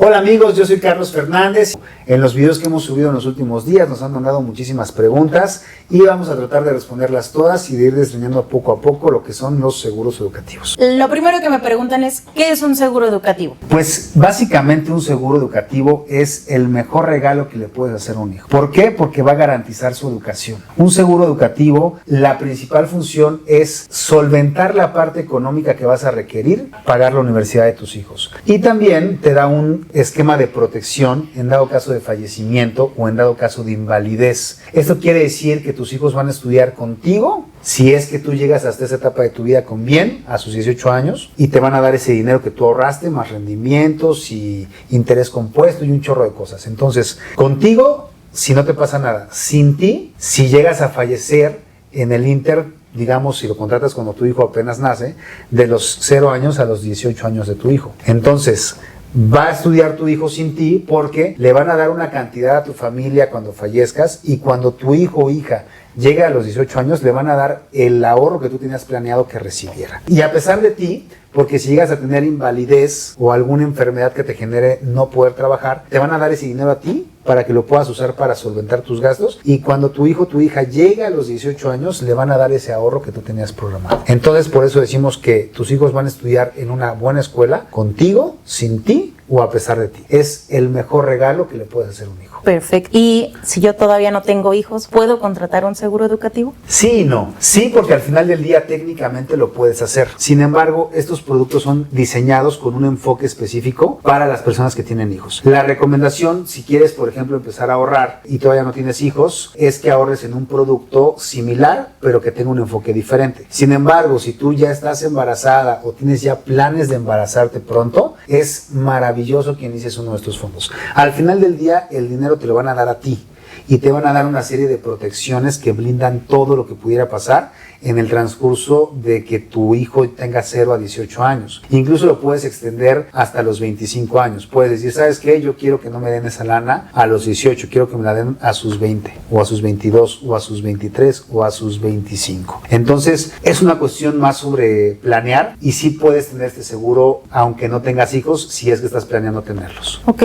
Hola amigos, yo soy Carlos Fernández. En los videos que hemos subido en los últimos días nos han mandado muchísimas preguntas y vamos a tratar de responderlas todas y de ir desdeñando poco a poco lo que son los seguros educativos. Lo primero que me preguntan es, ¿qué es un seguro educativo? Pues básicamente un seguro educativo es el mejor regalo que le puedes hacer a un hijo. ¿Por qué? Porque va a garantizar su educación. Un seguro educativo, la principal función es solventar la parte económica que vas a requerir, pagar la universidad de tus hijos. Y también te da un esquema de protección en dado caso de fallecimiento o en dado caso de invalidez. Esto quiere decir que tus hijos van a estudiar contigo si es que tú llegas hasta esa etapa de tu vida con bien, a sus 18 años, y te van a dar ese dinero que tú ahorraste, más rendimientos y interés compuesto y un chorro de cosas. Entonces, contigo, si no te pasa nada. Sin ti, si llegas a fallecer en el inter, digamos, si lo contratas cuando tu hijo apenas nace, de los 0 años a los 18 años de tu hijo. Entonces, va a estudiar tu hijo sin ti porque le van a dar una cantidad a tu familia cuando fallezcas, y cuando tu hijo o hija llegue a los 18 años le van a dar el ahorro que tú tenías planeado que recibiera. Y a pesar de ti, porque si llegas a tener invalidez o alguna enfermedad que te genere no poder trabajar, te van a dar ese dinero a ti para que lo puedas usar para solventar tus gastos, y cuando tu hijo o tu hija llegue a los 18 años le van a dar ese ahorro que tú tenías programado. Entonces, por eso decimos que tus hijos van a estudiar en una buena escuela, contigo, sin ti o a pesar de ti. Es el mejor regalo que le puedes hacer a un hijo. Perfecto. Y si yo todavía no tengo hijos, ¿puedo contratar un seguro educativo? Sí y no. Sí, porque al final del día técnicamente lo puedes hacer. Sin embargo, estos productos son diseñados con un enfoque específico para las personas que tienen hijos. La recomendación, si quieres, por ejemplo, empezar a ahorrar y todavía no tienes hijos, es que ahorres en un producto similar, pero que tenga un enfoque diferente. Sin embargo, si tú ya estás embarazada o tienes ya planes de embarazarte pronto, es maravilloso que inicies uno de estos fondos. Al final del día, el dinero te lo van a dar a ti y te van a dar una serie de protecciones que blindan todo lo que pudiera pasar en el transcurso de que tu hijo tenga 0 a 18 años. Incluso lo puedes extender hasta los 25 años. Puedes decir, ¿sabes qué? Yo quiero que no me den esa lana a los 18, quiero que me la den a sus 20, o a sus 22, o a sus 23, o a sus 25. Entonces, es una cuestión más sobre planear, y sí puedes tener este seguro aunque no tengas hijos, si es que estás planeando tenerlos. Ok.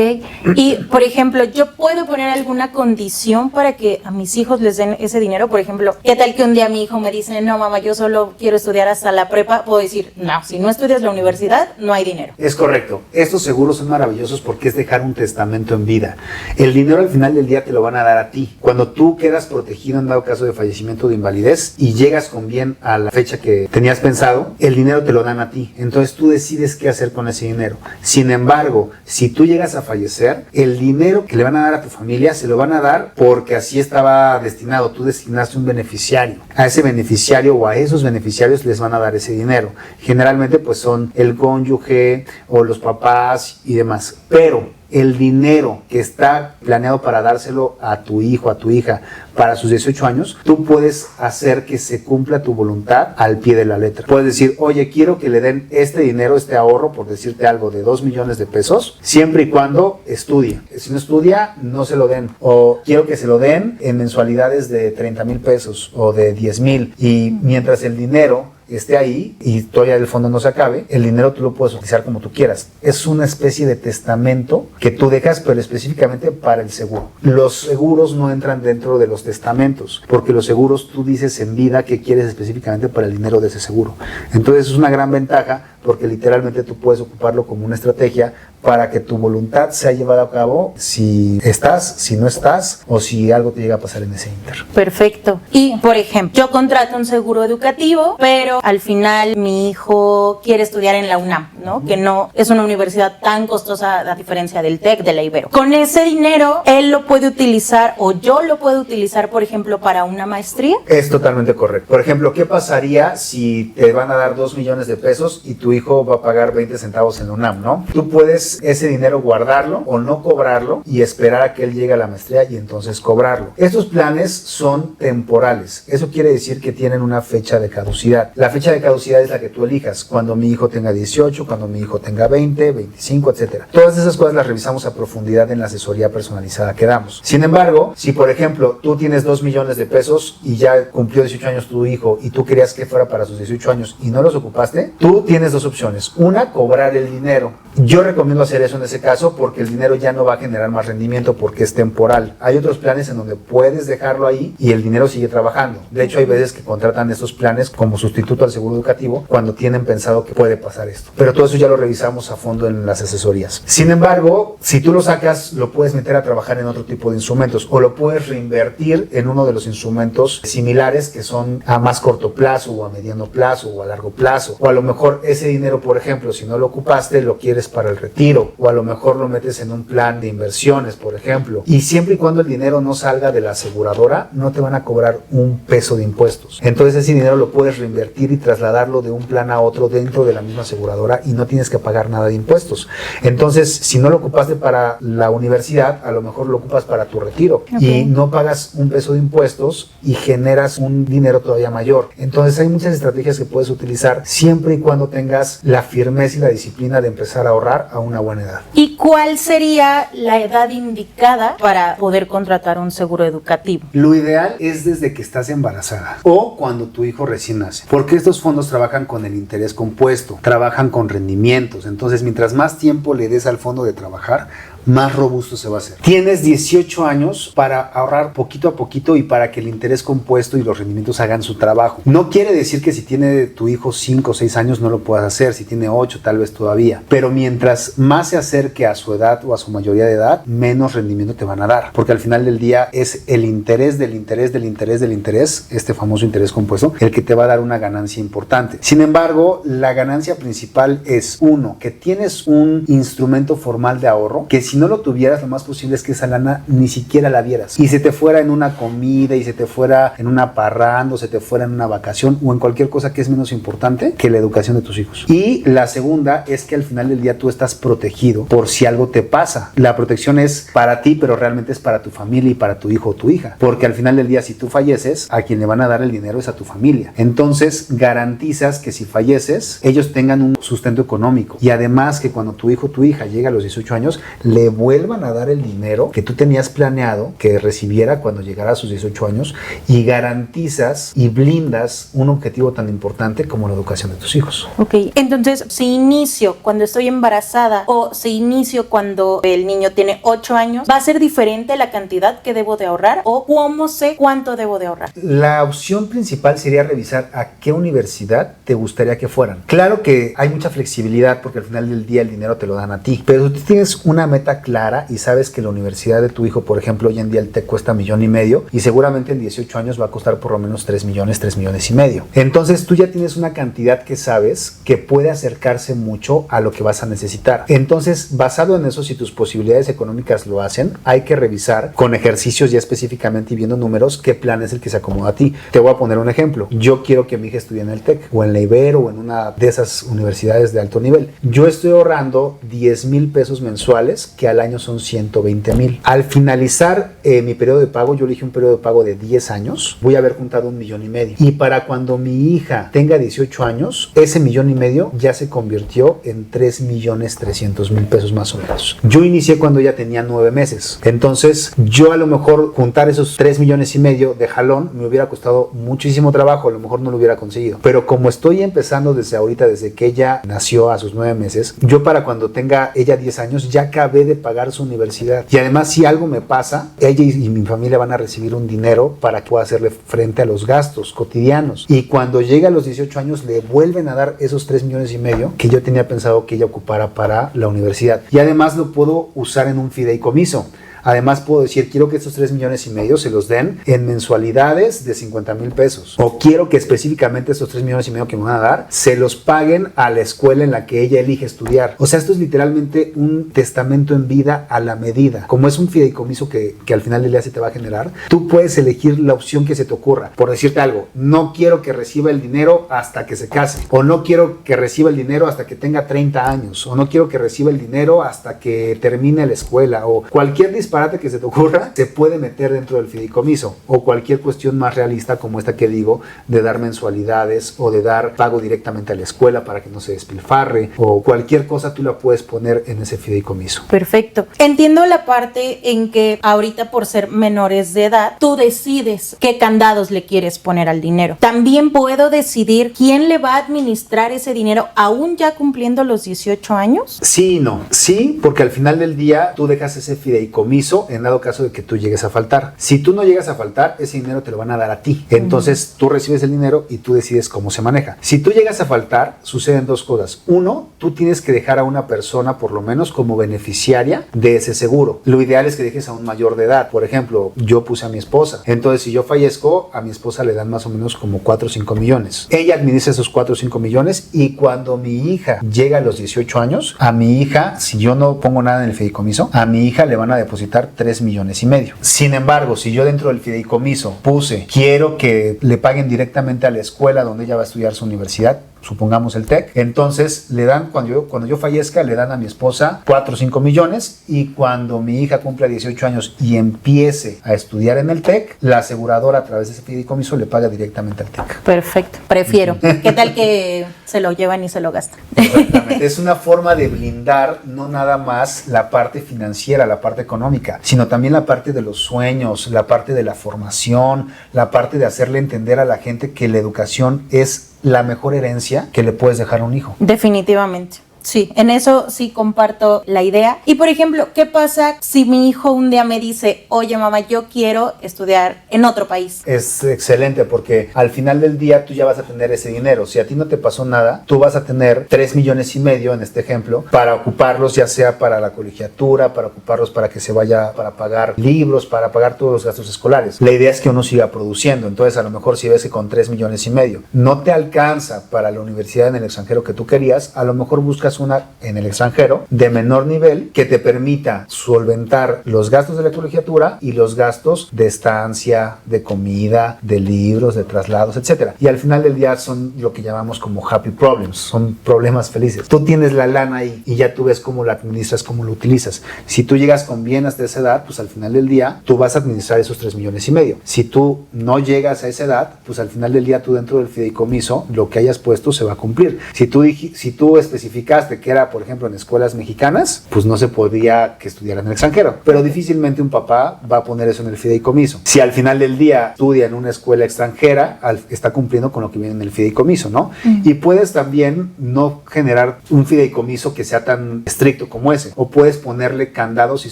Y, por ejemplo, ¿yo puedo poner alguna condición para que a mis hijos les den ese dinero? Por ejemplo, ¿qué tal que un día mi hijo me dice, no mamá, yo solo quiero estudiar hasta la prepa? Puedo decir, no, si no estudias la universidad, no hay dinero. Es correcto. Estos seguros son maravillosos porque es dejar un testamento en vida. El dinero al final del día te lo van a dar a ti. Cuando tú quedas protegido en dado caso de fallecimiento o de invalidez y llegas con bien a la fecha que tenías pensado, el dinero te lo dan a ti. Entonces tú decides qué hacer con ese dinero. Sin embargo, si tú llegas a fallecer, el dinero que le van a dar a tu familia se lo van a dar porque así estaba destinado. Tú designaste un beneficiario. A ese beneficiario o a esos beneficiarios les van a dar ese dinero. Generalmente pues son el cónyuge o los papás y demás. Pero el dinero que está planeado para dárselo a tu hijo, a tu hija, para sus 18 años, tú puedes hacer que se cumpla tu voluntad al pie de la letra. Puedes decir, oye, quiero que le den este dinero, este ahorro, por decirte algo, de 2 millones de pesos, siempre y cuando estudie. Si no estudia, no se lo den. O quiero que se lo den en mensualidades de 30,000 pesos o de 10,000. Y mientras el dinero esté ahí y todavía el fondo no se acabe, el dinero tú lo puedes utilizar como tú quieras. Es una especie de testamento que tú dejas, pero específicamente para el seguro. Los seguros no entran dentro de los testamentos, porque los seguros tú dices en vida qué quieres específicamente para el dinero de ese seguro. Entonces es una gran ventaja porque literalmente tú puedes ocuparlo como una estrategia para que tu voluntad sea llevada a cabo si estás, si no estás o si algo te llega a pasar en ese inter. Perfecto. Y, por ejemplo, yo contrato un seguro educativo, pero al final mi hijo quiere estudiar en la UNAM, ¿no? Que no es una universidad tan costosa a diferencia del TEC, de la Ibero. Con ese dinero, él lo puede utilizar o yo lo puedo utilizar, por ejemplo, para una maestría. Es totalmente correcto. Por ejemplo, ¿qué pasaría si te van a dar 2 millones de pesos y tu hijo va a pagar 20 centavos en la UNAM, ¿no? Tú puedes ese dinero guardarlo o no cobrarlo y esperar a que él llegue a la maestría y entonces cobrarlo. Estos planes son temporales. Eso quiere decir que tienen una fecha de caducidad. La fecha de caducidad es la que tú elijas. Cuando mi hijo tenga 18, cuando mi hijo tenga 20, 25, etcétera. Todas esas cosas las revisamos a profundidad en la asesoría personalizada que damos. Sin embargo, si por ejemplo tú tienes 2 millones de pesos y ya cumplió 18 años tu hijo y tú querías que fuera para sus 18 años y no los ocupaste, tú tienes 2 dos opciones. Una, cobrar el dinero. Yo recomiendo hacer eso en ese caso porque el dinero ya no va a generar más rendimiento porque es temporal. Hay otros planes en donde puedes dejarlo ahí y el dinero sigue trabajando. De hecho, hay veces que contratan estos planes como sustituto al seguro educativo cuando tienen pensado que puede pasar esto. Pero todo eso ya lo revisamos a fondo en las asesorías. Sin embargo, si tú lo sacas, lo puedes meter a trabajar en otro tipo de instrumentos o lo puedes reinvertir en uno de los instrumentos similares que son a más corto plazo o a mediano plazo o a largo plazo. O a lo mejor ese dinero, por ejemplo, si no lo ocupaste, lo quieres para el retiro, o a lo mejor lo metes en un plan de inversiones, por ejemplo. Y siempre y cuando el dinero no salga de la aseguradora, no te van a cobrar un peso de impuestos. Entonces ese dinero lo puedes reinvertir y trasladarlo de un plan a otro dentro de la misma aseguradora y no tienes que pagar nada de impuestos. Entonces, si no lo ocupaste para la universidad, a lo mejor lo ocupas para tu retiro y no pagas un peso de impuestos y generas un dinero todavía mayor. Entonces hay muchas estrategias que puedes utilizar siempre y cuando tengas la firmeza y la disciplina de empezar a ahorrar a una buena edad. ¿Y cuál sería la edad indicada para poder contratar un seguro educativo? Lo ideal es desde que estás embarazada o cuando tu hijo recién nace, porque estos fondos trabajan con el interés compuesto, trabajan con rendimientos. Entonces, mientras más tiempo le des al fondo de trabajar, más robusto se va a hacer. Tienes 18 años para ahorrar poquito a poquito y para que el interés compuesto y los rendimientos hagan su trabajo. No quiere decir que si tiene tu hijo 5 o 6 años no lo puedas hacer, si tiene 8 tal vez todavía, pero mientras más se acerque a su edad o a su mayoría de edad, menos rendimiento te van a dar, porque al final del día es el interés del interés del interés del interés, este famoso interés compuesto, el que te va a dar una ganancia importante. Sin embargo, la ganancia principal es, uno, que tienes un instrumento formal de ahorro, que si no lo tuvieras, lo más posible es que esa lana ni siquiera la vieras y se te fuera en una comida y se te fuera en una parranda, se te fuera en una vacación o en cualquier cosa que es menos importante que la educación de tus hijos. Y la segunda es que al final del día tú estás protegido por si algo te pasa. La protección es para ti, pero realmente es para tu familia y para tu hijo o tu hija, porque al final del día si tú falleces, a quien le van a dar el dinero es a tu familia. Entonces garantizas que si falleces, ellos tengan un sustento económico y además que cuando tu hijo o tu hija llegue a los 18 años, le vuelvan a dar el dinero que tú tenías planeado que recibiera cuando llegara a sus 18 años y garantizas y blindas un objetivo tan importante como la educación de tus hijos. Ok, entonces si inicio cuando estoy embarazada o si inicio cuando el niño tiene 8 años, ¿va a ser diferente la cantidad que debo de ahorrar o cómo sé cuánto debo de ahorrar? La opción principal sería revisar a qué universidad te gustaría que fueran. Claro que hay mucha flexibilidad porque al final del día el dinero te lo dan a ti, pero tú tienes una meta clara y sabes que la universidad de tu hijo, por ejemplo, hoy en día el TEC cuesta $1.5 millones y seguramente en 18 años va a costar por lo menos $3 millones, $3.5 millones. Entonces tú ya tienes una cantidad que sabes que puede acercarse mucho a lo que vas a necesitar. Entonces, basado en eso, si tus posibilidades económicas lo hacen, hay que revisar con ejercicios ya específicamente y viendo números qué plan es el que se acomoda a ti. Te voy a poner un ejemplo. Yo quiero que mi hija estudie en el TEC o en la Ibero o en una de esas universidades de alto nivel. Yo estoy ahorrando $10,000 mensuales que al año son $120,000. Al finalizar mi periodo de pago, yo elegí un periodo de pago de 10 años, voy a haber juntado $1,5 millones. Y para cuando mi hija tenga 18 años, ese $1,5 millones ya se convirtió en $3,300,000 más o menos. Yo inicié cuando ella tenía 9 meses. Entonces, yo a lo mejor juntar esos $3,5 millones de jalón me hubiera costado muchísimo trabajo, a lo mejor no lo hubiera conseguido. Pero como estoy empezando desde ahorita, desde que ella nació a sus 9 meses, yo para cuando tenga ella 10 años ya acabé de pagar su universidad. Y además, si algo me pasa, ella y mi familia van a recibir un dinero para que pueda hacerle frente a los gastos cotidianos. Y cuando llegue a los 18 años, le vuelven a dar esos $3,5 millones que yo tenía pensado que ella ocupara para la universidad. Y además lo puedo usar en un fideicomiso. Además puedo decir, quiero que estos $3,5 millones se los den en mensualidades de $50,000 o quiero que específicamente estos $3,5 millones que me van a dar se los paguen a la escuela en la que ella elige estudiar. O sea, esto es literalmente un testamento en vida a la medida. Como es un fideicomiso que al final del día se te va a generar, tú puedes elegir la opción que se te ocurra. Por decirte algo, no quiero que reciba el dinero hasta que se case, o no quiero que reciba el dinero hasta que tenga 30 años, o no quiero que reciba el dinero hasta que termine la escuela, o cualquier disposición disparate que se te ocurra se puede meter dentro del fideicomiso, o cualquier cuestión más realista como esta que digo, de dar mensualidades o de dar pago directamente a la escuela para que no se despilfarre, o cualquier cosa tú la puedes poner en ese fideicomiso. Perfecto. Entiendo la parte en que ahorita, por ser menores de edad, tú decides qué candados le quieres poner al dinero. También puedo decidir quién le va a administrar ese dinero aún ya cumpliendo los 18 años. Sí y no. Sí, porque al final del día tú dejas ese fideicomiso en dado caso de que tú llegues a faltar. Si tú no llegas a faltar, ese dinero te lo van a dar a ti. Entonces tú recibes el dinero y tú decides cómo se maneja. Si tú llegas a faltar, suceden dos cosas. Uno, tú tienes que dejar a una persona por lo menos como beneficiaria de ese seguro. Lo ideal es que dejes a un mayor de edad. Por ejemplo, yo puse a mi esposa. Entonces, si yo fallezco, a mi esposa le dan más o menos como 4 o 5 millones. Ella administra esos 4 o 5 millones y cuando mi hija llega a los 18 años, a mi hija, si yo no pongo nada en el fideicomiso, a mi hija le van a depositar 3 millones y medio. Sin embargo, si yo dentro del fideicomiso puse, quiero que le paguen directamente a la escuela donde ella va a estudiar su universidad, supongamos el TEC, entonces le dan, cuando yo fallezca, le dan a mi esposa 4 o 5 millones y cuando mi hija cumpla 18 años y empiece a estudiar en el TEC, la aseguradora a través de ese fideicomiso le paga directamente al TEC. Perfecto, prefiero. ¿Qué tal que se lo llevan y se lo gastan? Exactamente. Es una forma de blindar no nada más la parte financiera, la parte económica, sino también la parte de los sueños, la parte de la formación, la parte de hacerle entender a la gente que la educación es la mejor herencia que le puedes dejar a un hijo. Definitivamente. Sí, en eso sí comparto la idea. Y por ejemplo, ¿qué pasa si mi hijo un día me dice, oye mamá, yo quiero estudiar en otro país? Es excelente porque al final del día tú ya vas a tener ese dinero. Si a ti no te pasó nada, tú vas a tener 3 millones y medio en este ejemplo para ocuparlos ya sea para la colegiatura, para ocuparlos para que se vaya, para pagar libros, para pagar todos los gastos escolares. La idea es que uno siga produciendo. Entonces a lo mejor si ves que con 3 millones y medio no te alcanza para la universidad en el extranjero que tú querías, a lo mejor buscas una en el extranjero de menor nivel que te permita solventar los gastos de la colegiatura y los gastos de estancia, de comida, de libros, de traslados, etcétera. Y al final del día son lo que llamamos como happy problems, son problemas felices. Tú tienes la lana ahí y ya tú ves cómo la administras, cómo lo utilizas. Si tú llegas con bien hasta esa edad, pues al final del día tú vas a administrar esos 3 millones y medio. Si tú no llegas a esa edad, pues al final del día tú dentro del fideicomiso lo que hayas puesto se va a cumplir. Si tú especificaste que era, por ejemplo, en escuelas mexicanas, pues no se podía que estudiara en el extranjero. Pero difícilmente un papá va a poner eso en el fideicomiso. Si al final del día estudia en una escuela extranjera, está cumpliendo con lo que viene en el fideicomiso, ¿no? Y puedes también no generar un fideicomiso que sea tan estricto como ese. O puedes ponerle candados y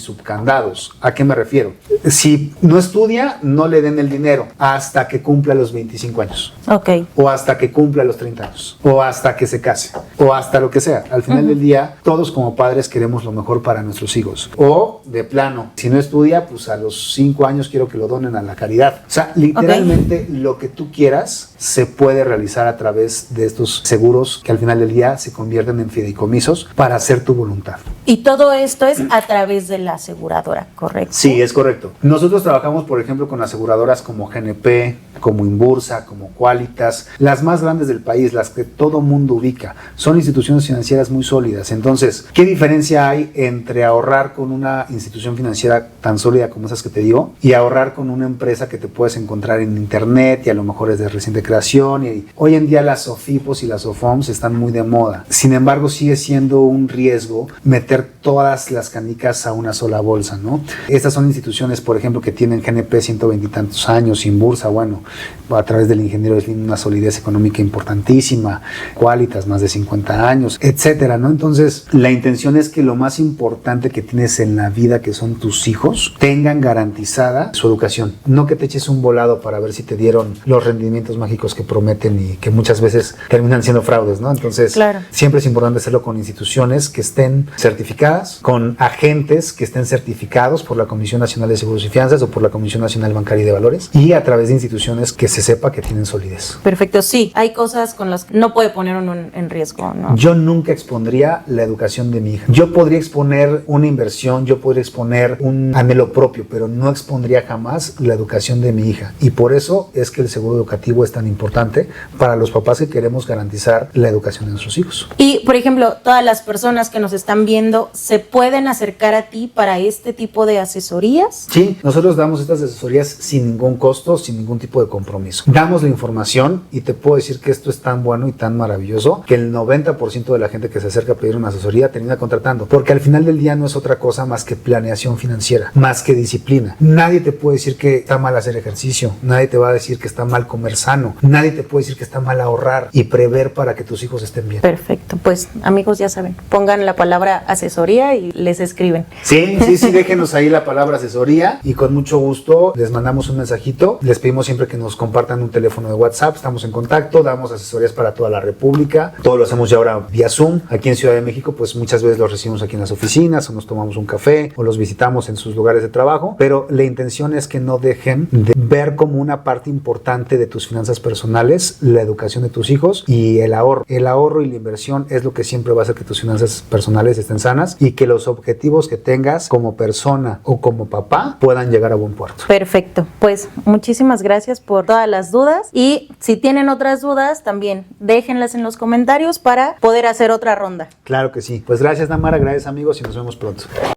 subcandados. ¿A qué me refiero? Si no estudia, no le den el dinero hasta que cumpla los 25 años. Ok. O hasta que cumpla los 30 años. O hasta que se case. O hasta lo que sea. Al final del día, todos como padres queremos lo mejor para nuestros hijos. O de plano, si no estudia, pues a los 5 años quiero que lo donen a la caridad. O sea, literalmente lo que tú quieras se puede realizar a través de estos seguros que al final del día se convierten en fideicomisos para hacer tu voluntad. Y todo esto es a través de la aseguradora, ¿correcto? Sí, es correcto. Nosotros trabajamos, por ejemplo, con aseguradoras como GNP, como Inbursa, como Qualitas, las más grandes del país, las que todo mundo ubica. Son instituciones financieras muy sólidas. Entonces, ¿qué diferencia hay entre ahorrar con una institución financiera tan sólida como esas que te digo y ahorrar con una empresa que te puedes encontrar en internet y a lo mejor es de reciente creación? Y hoy en día las SOFIPOS y las SOFOMS están muy de moda. Sin embargo, sigue siendo un riesgo meter todas las canicas a una sola bolsa, ¿no? Estas son instituciones, por ejemplo, que tienen GNP 120 y tantos años, Inbursa, bueno, a través del ingeniero Slim una solidez económica importantísima, Qualitas más de 50 años, etcétera, ¿no? Entonces, la intención es que lo más importante que tienes en la vida, que son tus hijos, tengan garantizada su educación. No que te eches un volado para ver si te dieron los rendimientos mágicos que prometen y que muchas veces terminan siendo fraudes, ¿no? Entonces, claro, siempre es importante hacerlo con instituciones que estén certificadas, con agentes que estén certificados por la Comisión Nacional de Seguros y Fianzas o por la Comisión Nacional Bancaria y de Valores y a través de instituciones que se sepa que tienen solidez. Perfecto, sí. Hay cosas con las que no puede poner uno en riesgo, ¿no? Yo nunca he expondría la educación de mi hija. Yo podría exponer una inversión, yo podría exponer un anhelo propio, pero no expondría jamás la educación de mi hija. Y por eso es que el seguro educativo es tan importante para los papás que queremos garantizar la educación de nuestros hijos. Y, por ejemplo, todas las personas que nos están viendo, ¿se pueden acercar a ti para este tipo de asesorías? Sí, nosotros damos estas asesorías sin ningún costo, sin ningún tipo de compromiso. Damos la información y te puedo decir que esto es tan bueno y tan maravilloso que el 90% de la gente que se acerca a pedir una asesoría termina contratando, porque al final del día no es otra cosa más que planeación financiera, más que disciplina. Nadie te puede decir que está mal hacer ejercicio, nadie te va a decir que está mal comer sano, nadie te puede decir que está mal ahorrar y prever para que tus hijos estén bien. Perfecto, pues amigos ya saben, pongan la palabra asesoría y les escriben. Sí, déjenos ahí la palabra asesoría y con mucho gusto les mandamos un mensajito. Les pedimos siempre que nos compartan un teléfono de WhatsApp, estamos en contacto, damos asesorías para toda la República, todo lo hacemos ya ahora vía Zoom. Aquí en Ciudad de México pues muchas veces los recibimos aquí en las oficinas o nos tomamos un café o los visitamos en sus lugares de trabajo, pero la intención es que no dejen de ver como una parte importante de tus finanzas personales la educación de tus hijos y el ahorro. El ahorro y la inversión es lo que siempre va a hacer que tus finanzas personales estén sanas y que los objetivos que tengas como persona o como papá puedan llegar a buen puerto. Perfecto, pues muchísimas gracias por todas las dudas y si tienen otras dudas también déjenlas en los comentarios para poder hacer otra ronda. Claro que sí. Pues gracias, Namara, gracias amigos y nos vemos pronto.